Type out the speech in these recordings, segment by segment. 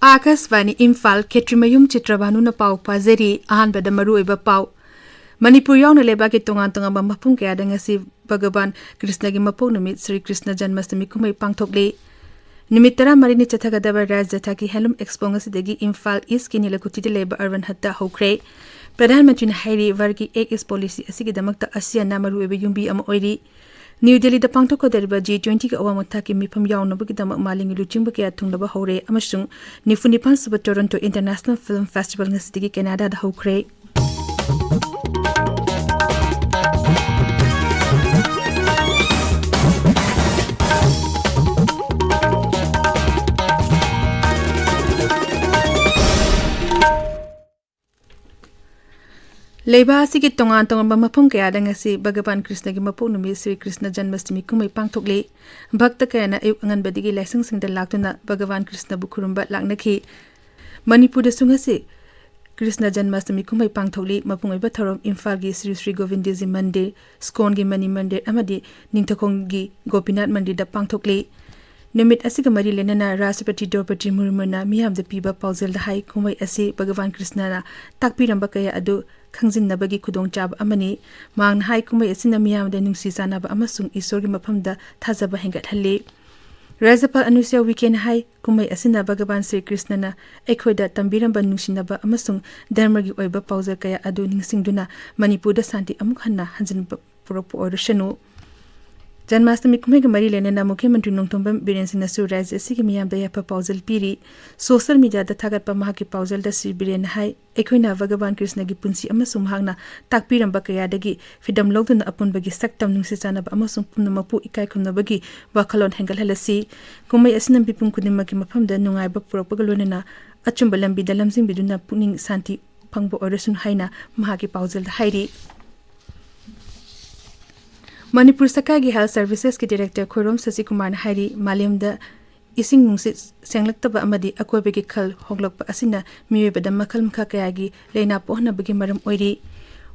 Akasvani Imphal Kh.Chitrabhanu na pau pazeri ahanbada maruiba pau Manipur yauna lebaki tongan mapung kaya da ngasi Bhagavan Krishna gi mapung numit Sri Krishna Janmashtami kumai pangthokle numit tara marini chathagadaba rajya ki Helum Expo ngasidagi Imphal East ki nilakuti leba urban hatta hokre Pradhan Mantri na hairi vargi ek is policy asigidamakta Asia na maruiba yumbi ama oiri New Delhi da pangthok deriba G20 ka awamotha ki mifam yauna bagidama malingi luchingba kaya thunglaba hore amasung nifunipan suba Toronto International Film Festival ngasidagi Canada da hokre Leba asigi tongan mapung kaya da ngasi Bhagavan Krishna gi mapung numi Sri Krishna Janmashtami kumai pangthokle bhakta kaya na ayuk angan badigi laisang singda laktuna Bhagavan Krishna bu khurumba laknaki Manipur da sungasi Krishna Janmashtami kumai pangthokle mapung iba thorom Imphal gi Sri Govindji Mandir Skon gi Mani Mandir amadi Ningthakong gi Gopinath Mandir da pangthokle Numit asiga mari lenana Rashtrapati Draupadi Murmu na miyam da piba pausel da hai kumai asi Bhagavan Krishna na takpiramba kaya adu Khangjinabagi khudongchab amani mangna hai kumai asina miyamda nungsi sanaba amasung isorgi mafamda thajaba hengathalle Rajapal Anusya weekend hai kumai asina Bhagavan Sri Krishna na ekhoida tambiramba nungsinaba amasung dharmagi oiba pauza kaya adu ningsingduna Manipur da santi amuk hanna hanjin puropu oirashanu Janmashtami kumai ga mari lenana Mukhyamantri Nongthombam Biren Singh nasu rajya asigi miyamda yapa pausal piri social media da thagatpa mahaki pausal da Sri Biren hai ekhoina Bhagavan Krishna gi punsi amasung hangna takpiramba kaya dagi fidam logduna apunbagi saktam nungsi chanaba amasung pumnamapu ikai khumnabagi wakhalon hengalhalasi kumai asinam bipum kudimaki mafamda nungaiba purakpaga lonena achumba lambi da lamjing biduna puning santi phangbo orasun haina mahaki pausal da hairi Manipur Sakai Health Services ki Director Khorom Sasi Kumar na hairi malemda ising nungsi senglaktaba amadi akoibegi khal hoglokpa asina miwebada makhal mkha kayagi leina pohna bagi maram oiri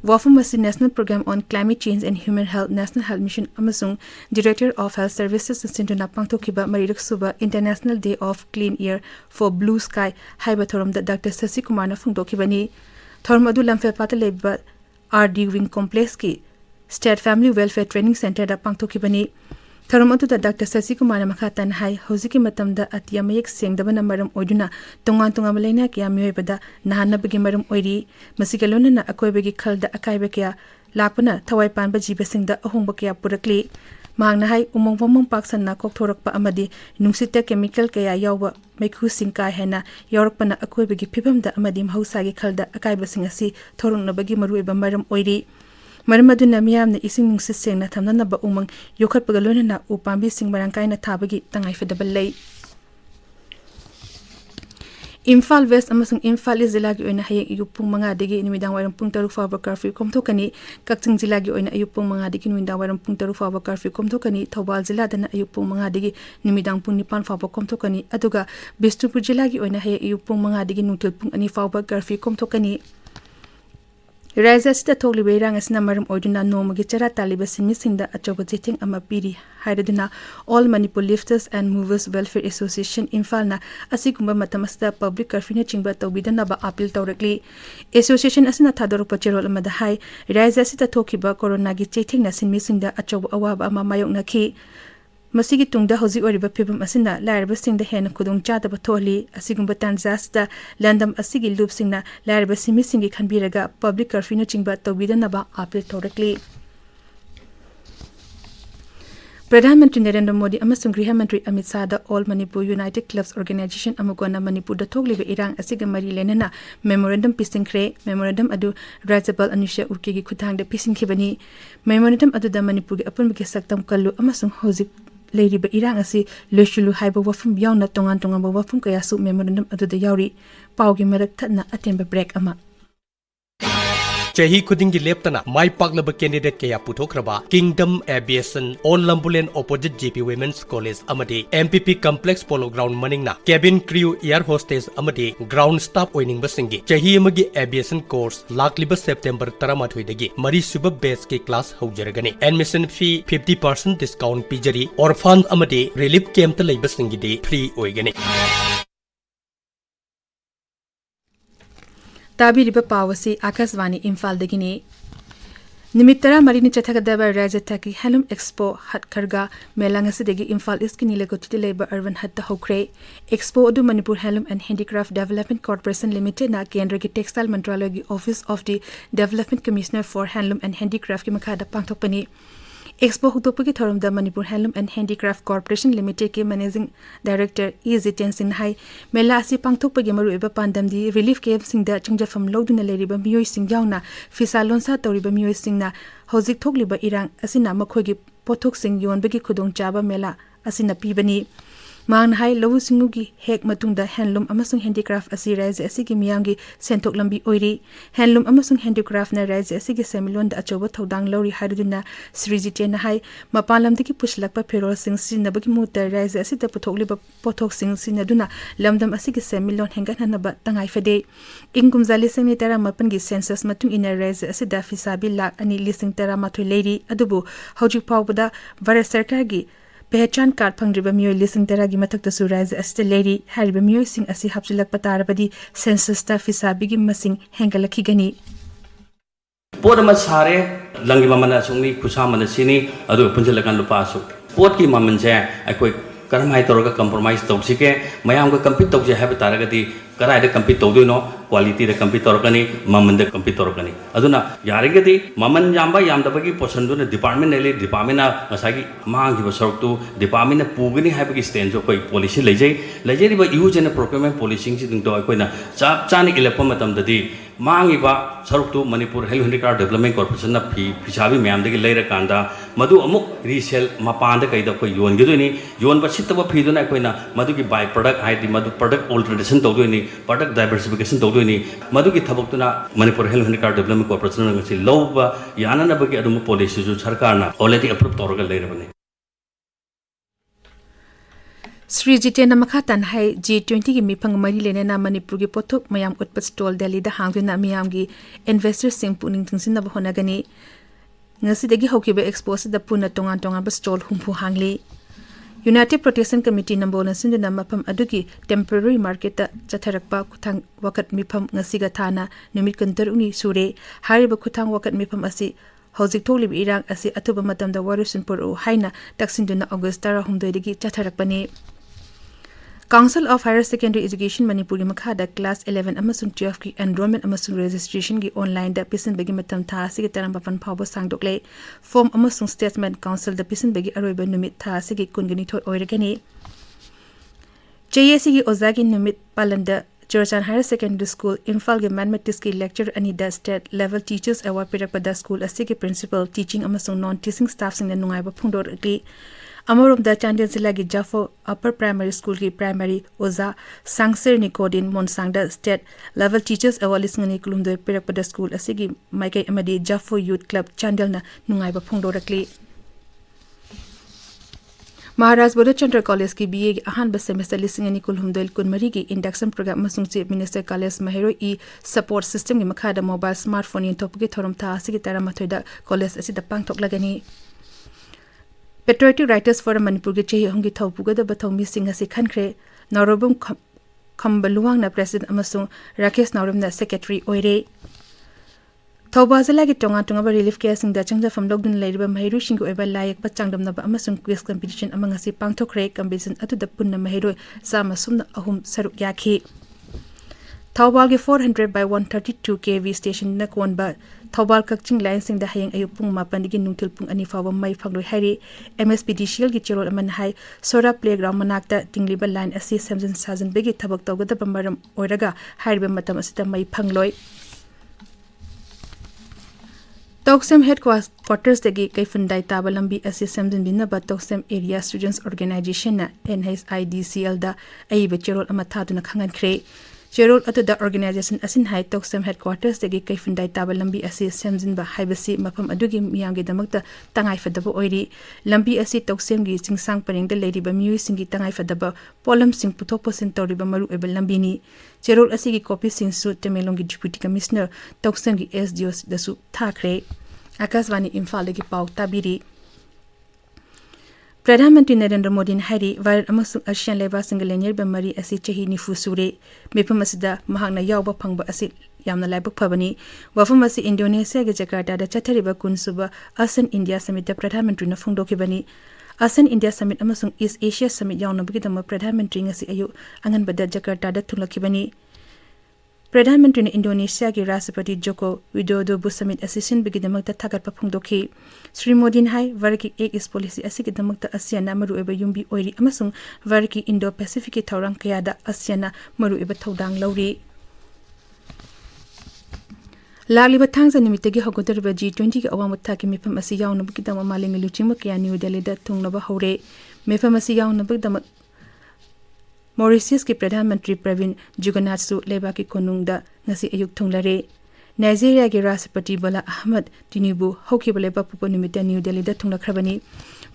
Wafum asi National Program on Climate Change and Human Health National Health Mission amasung Director of Health Services Sintuna pangthokiba marirak suba International Day of Clean Air for Blue Sky haiba thorom da Dr. Sasi Kumar na phungdokibani thorom adu lamfe pataleba RD Wing Complex ki State Family Welfare Training Center da pangthokibani tharom atu da Dr. Sasi Kumar makhatan hai hojiki matamda atiya mayek sengdabana maram oiduna tongan malaina kya miwebada nahanabagi maram oiri masigalona na akoibegi khalda akaiba kya lakpana thawai panba jibasingda ahongba kya purakli mangna hai umongwamong paksan na kokthorakpa amadi nungsita chemical kaya yawba mekhu singkai hena yorakpana akoibegi phibamda amadi mahusagi khalda akaiba singasi thorungnabagi maruiba maram oiri Maramaduna miyamna ising nungsi sengna thamnanaba umang yokhatpaga loinana upambi sing marangkaina thabagi tangai fedabal lei Imphal West amasung Imphal East jilagi oina hayeng ayupung mga digi numidang wairam pung 3 fawba curfew komthokani Kakching jilagi oina ayupung mga digi numidang wairam pung 3 fawba curfew komthokani Thobal jiladana ayupung mga digi numidang pung 9 fawba komthokani aduga Bishnupur jilagi oina hayeng ayupung mga digi nungtil pung 2 fawba curfew komthokani Rajya sida thokliba irang asina maram oiduna nomagi chara taliba simisingda achoba cheting ama piri hairaduna All Manipur Lifters and Movers Welfare Association Imphal na asigumba matamasda public curfew na chingba tawbidanaba appeal tawrakli association asina thadorpa cherol amada hai rajya sida thokiba corona gi cheting na simisingda achoba awaba ama mayoknaki Masigi tungda hoji oriba phibam asina lairba singda hena khudong chadaba tholi asigumba tanjasta landam asigi loop singna lairba simi singi khanbiraga public curfew na chingba tawbidanaba appeal tawrakli Pradhan Mantri Narendra Modi amasung Griha Mantri Amit Shah da All Manipur United Clubs Organization amagona Manipur da thokliba irang asiga mari lenana memorandum pisingkhre memorandum adu Rajapal Anusya Urke gi khuthangda pisingkhibani memorandum adu da Manipur gi apunbi gi saktam kallu amasung hojik leiriba irang asi loishulu haiba wafum yauna tongan ba wafum kaya su memorandum adu da yauri paugi marak thatna atemba break ama Chahi khudingi leptana mai paklaba candidate kaya puthokraba Kingdom Aviation on Lambulen opposite GP Women's College amadi MPP Complex Polo Ground maningna cabin crew air hostess amadi ground staff oining basingi chahi amagi aviation course lakliba September 13 dagi mari suba batch ke class haujaragani admission fee 50% discount pijari orphan amadi relief camp ta leibasingi de free oigani ताबीरिबा पावसी Akashvani Imphal दगिनी निमित तरा मरीनी चथगदबा राज्य थकी handloom expo हटखरगा मेलांग असिदगी Imphal East की नीलेकोटी लेबा अर्बन हट होख्रे एक्सपो अदु Manipur handloom and handicraft development corporation limited ना केंद्र की टेक्सटाइल मंत्रालय की office of the development commissioner for handloom and handicraft की मखादा पांगथोकपनी एक्सपो हुतोपकी थोरम the Manipur handloom and handicraft corporation limited के मैनेजिंग डायरेक्टर E.G. सिंह हाई मेला असी पांगथोकपगी मरुएबा पांदमदी रिलीफ कैंप सिंगदा चंगजफम लौदुना लेरिबा मियोय सिंग यावना फिसा लोनसा तौरिबा मियोय सिंगना हौजिक थोकलिबा इरांग असिना मखोगी पोथोक सिंग योनबगी खुदोंग चाबा मेला असिना पीबनी मान हाई लवु सिंगुगी हेक मतुंगदा हैंडलूम अमसुंग हैंडीक्राफ्ट असी राज्य असिगी मियांगी सेंथोक लंबी ओइरी हैंडलूम अमसुंग हैंडीक्राफ्ट ना राज्य असिगी सेमिलोन द अचोबा थौदांग लौरी हाइरुदुना श्री जितेन हाई मपान लमदगी पुछलकपा फेरोल सिंग सिनबगी मुत राज्य असिदा पुथोकलिबा पोथोक सिंग सिनदुना लमदम असिगी सेमिलोन हेंगनहनबा तंगाई फदे इंकुमजाली सिंग तेरा मपन गी सेंसस मतुंग इन राज्य असिदा फिसाबी लाख अनि लिसिंग तेरा माथुई लेरी अदुबु हौजिक फावबदा भारत सरकार की पहचान कार्ड फंगरिबा मियोय लिसिंग तेरागी मथक्तसु राज्य अस्ते लेरी हारिबा मियोय सिंग असि हापसिलकपा तारबदी सेंससता फिसाबिगी मसिंग हेंगलखिगनी पोट अमा सारे लंगी ममन असुंगनी खुसा मन सिनी अदु पुंजलकन लुपासु पोट की ममन से अखोय करमाय तोरगा कंप्रोमाइज तौसिके मयाम का कंपीट तौजे हैब तारगदी करायदा कंपीट तौदुनो क्वालिटी द कंपीट तौरकनी ममन द कंपीट तौरकनी अदुना यारगदी ममन यामबा यामदबगी पोसनदुना डिपार्टमेंट नेली डिपार्टमेंट मसागी मांगिबो सरक्तु डिपार्टमेंट पुगनी हैबगी स्टैंड जो कोई पॉलिसी लेजेरिबा यूजन प्रोक्योरमेंट पॉलिसी सिंग दो अखोयना चाप चानी इलेक्प मतमददी मांगिबा सरक्तु Manipur health handicraft development corporation ना फिसाबी मैमदगी लेरकांदा मधु अमुक रीसेल मपान द कइदा कोई योनगिदुनी योनबा सितबा फीदुना अखोयना मधुगी बाय प्रोडक्ट हाइदि मधु प्रोडक्ट ऑल्टरेशन तौदुनी प्रोडक्ट डाइवर्सिफिकेशन तौदुनी मधुगी थबक्तुना Manipur health handicraft development corporation नगसी लौबा याननबगी अदुम पॉलिसी जो सरकारना ऑलरेडी अप्रूव तौरगा लेरबने श्री जितेन मखा तनहाई G20 की मिफंग मरी लेना मणिपुर की पोथोक मयाम उत्पत स्टॉल दिल्ली दा हांगदुना मियाम की investor Singh पुनिंग थिंगसिनब होनागनी ngasi haukiba expo da puna tongan tongan ba stall humpu hangli United Protection Committee nambona sinduna mapam adugi temporary market ta chatharakpa kuthang wakat mifam ngasi ga thana numit kantar uni sure hariba kuthang wakat mifam asi hojik tholib irang asi atuba matam da warusunpur o haina taksinduna August 12 dagi chatharakpani Council of Higher Secondary Education Manipuri Makhada Class 11 amasung 12 ki enrollment amasung registration ki online da pisin bagi matam tha asigi tarambapan phawba sangdokle form amasung statement council da pisin bagi aroiba numit tha asigi kungani thot oiragani JSC ki ozagi numit palanda Churchan Higher Secondary School Imphal ge mathematics ki lecture ani da state level teachers award pirakpada school asigi principal teaching amasung non teaching staff sing na nungai ba phungdor ri Amorum da Chandian Zilla ki Jaffo Upper Primary School ki primary oza Sangsir Nikodin Monsangda State Level Teachers Award lisngani kulumdo pirakpada school asigi maikai amadi Jaffo Youth Club Chandel na nungai ba phungdorakli Maharaj Kh.Geetchandra College ki BA ki ahan ba semester lisingani kulumdo kunmari ki induction program masung chief minister college mahero e support system ki makhada mobile smartphone yin top ki thorum tha asigi taramathoida college asida pangthok lagani Patriotic Writers Forum Manipur ke chehi hongi thaupuga da bathomi singa se khankhre Narobum Khambaluang na president amasung Rakesh Narum na secretary oire Thawbazala ki tonga relief care sing da changja from lockdown lairiba mahiru shingu eba layak pa changdam na ba amasung quiz competition amanga si pangthokre competition atu da punna mahiru sama sumna ahum saruk yakhi Thawbal ke 400 by 132 kV station na konba Thawbal kakching line sing da hayang ayupung mapandigi nungtil pung ani fawa mai phagloi hari MSPDCL gi cherol aman hai Sora playground manakta tingliba line asi samjin sajan begi thabak tawgada bamaram oiraga hariba matam asita mai phangloi Toksem headquarters dagi kaifundai taba lambi asi samjin binna ba Toksem area students organization na NHIDCL da aiba cherol amatha duna khangan khre Cherol atu da organization asin hai Toksem headquarters dagi kaifundai taba lambi asi samjin ba haibasi mafam adugi miyang ge damakta tangai fadaba oiri lambi asi Toksem gi chingsang pareng da lady ba miui singi tangai fadaba polam sing puthok posin tori ba maru ebel lambi ni Cherol asi gi copy sing su Temelong gi deputy commissioner Toksem gi SDO da su thakre Akaswani Imphal dagi pau tabiri Pradhanmantri Narendra Modi hari Virat amasung Asian Leba Single Bamari asi chahi nifu sure mepam asida mahakna yawba phangba asi yamna laibak phabani wafam asi Indonesia ge Jakarta da chathariba kunsuba ASEAN India Summit da Pradhan Mantri na phongdokibani ASEAN India Summit amasung East Asia Summit yauna bigidama Pradhan Mantri ngasi ayu anganbada Jakarta da thulakibani Pradhan Mantri na Indonesia ge Rashtrapati Joko Widodo bu summit assistant bigidama ta thagatpa phongdokhi Sri Modi hai Varki Egg is policy asigidama ta ASEAN na maru eba yumbi oiri amasung Varki Indo-Pacific ki thawrang kaya da ASEAN na maru eba thodang lauri Lagli batang sa nimitagi hagodariba G20 ki awang mataki mifam asi yaw na bukidama maling luchima kaya New Delhi da tunglaba haure mifam asi yaw na bukidama Mauritius ki Pradhan Mantri Pravin Jugannath su leba ki konungda ngasi ayuk tunglare Nigeria ki Rashtrapati Bola Ahmed Tinubu hoki leba pupo nimita New Delhi da tunglakhrabani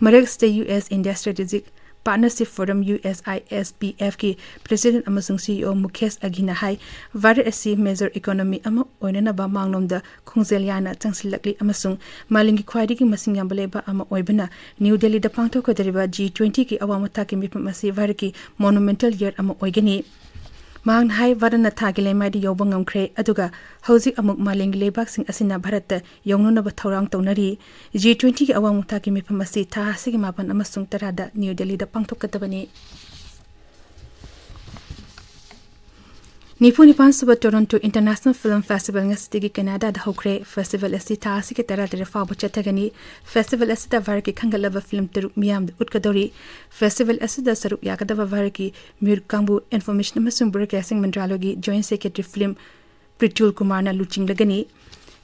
Marek State US India Strategic Partnership Forum USISPF ki President amasung CEO Mukesh Agina hai Varit asi major economy ama oinana ba mangnomda khungzel yana changsilakli amasung malingi khwaidi ki masing yambaleba ama oibana New Delhi da pangthokadariba G20 ki awamata ki mipam asi Varit ki monumental year ama oigani Mang hai varana thagile mai di yobangam kre aduga hauzik amuk maling lebak sing asina Bharat yongnuna ba thorang tonari G20 ki awang muta ki mifam asi tha sigi mapan amasung tarada New Delhi da pangthokadabani Nipuni Pansuba Toronto International Film Festival ngastigi Canada da hokre festival asi tha sigi tarada refa bachatagani festival asi da varki khangalaba film teruk miyam utkadori festival asi da saruk yakadaba varki mir kangbu information amasung broadcasting mandralogi joint secretary film Pritul Kumar na luching lagani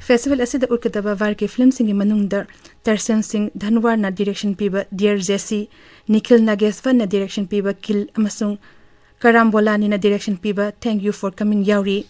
festival asi da utkadaba varki film singi manungdar Tarsem Singh Dhanwar na direction piba Dear Jesse Nikhil Nageswar na direction piba Kill amasung Karambola ni na direction piba thank you for coming yauri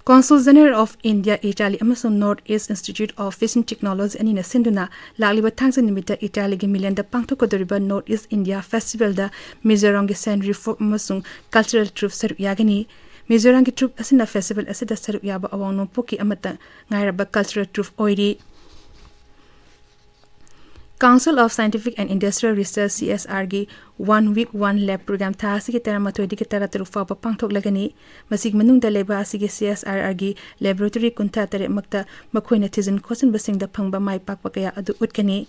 Consul General of India Italy amasung North East Institute of Fishing Technology ani na sinduna lagliba thangsa nimita Italy gi million da pangthokodoriba North East India Festival da Mizoram gi scenery folk amasung cultural troupe saru yagani Mizoram gi troupe asina festival asida saru yaba awangno poki amata ngairaba cultural troupe oiri Council of Scientific and Industrial Research CSR gi 1 week 1 lab program tha asigi taramatoi di kitara tarufa pa pangthok lagani masig manung da leba asigi CSR gi laboratory kunta tare makta makhoina thizin khosin basing da phangba mai pakpa kaya adu utkani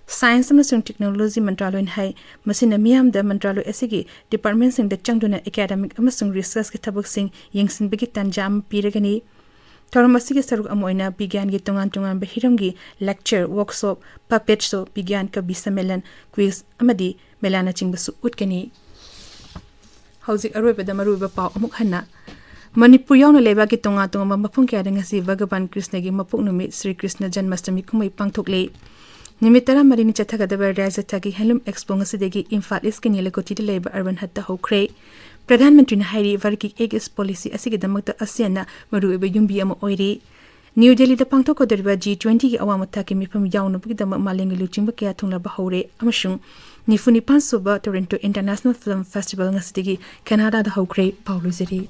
Science and Technology Mantraloin hai masina miyam da mantralo asigi department sing da changduna academic amasung research ki thabak sing yengsin bigi tanjam piragani Tharamasi ki saruk amoina bigyan gi tongan bahiram gi lecture workshop puppet show bigyan ka bisamelan quiz amadi melana chingbasu utkani Hauzik aroiba da maruiba paw amuk hanna Manipur yauna leba ki tonga mapung kya da ngasi Bhagavan Krishna gi mapuk numi Sri Krishna Janmashtami kumai pangthokle Nimitara marini chathagadaba Raja Thagi Handloom Expo ngasidegi Imphal East kinile koti de leba urban hatta hokre Pradhan Mantri na hairi Varki Egg is policy asigidamakta ASEAN na maruiba yumbi ama oiri New Delhi da pangthokodariba G20 ki awamata ki mifam yauna bigidama malingi luchingba kaya thunglaba haure amashung Nifuni Pansuba Toronto International Film Festival ngasidegi Canada da hokre Paulo Zeri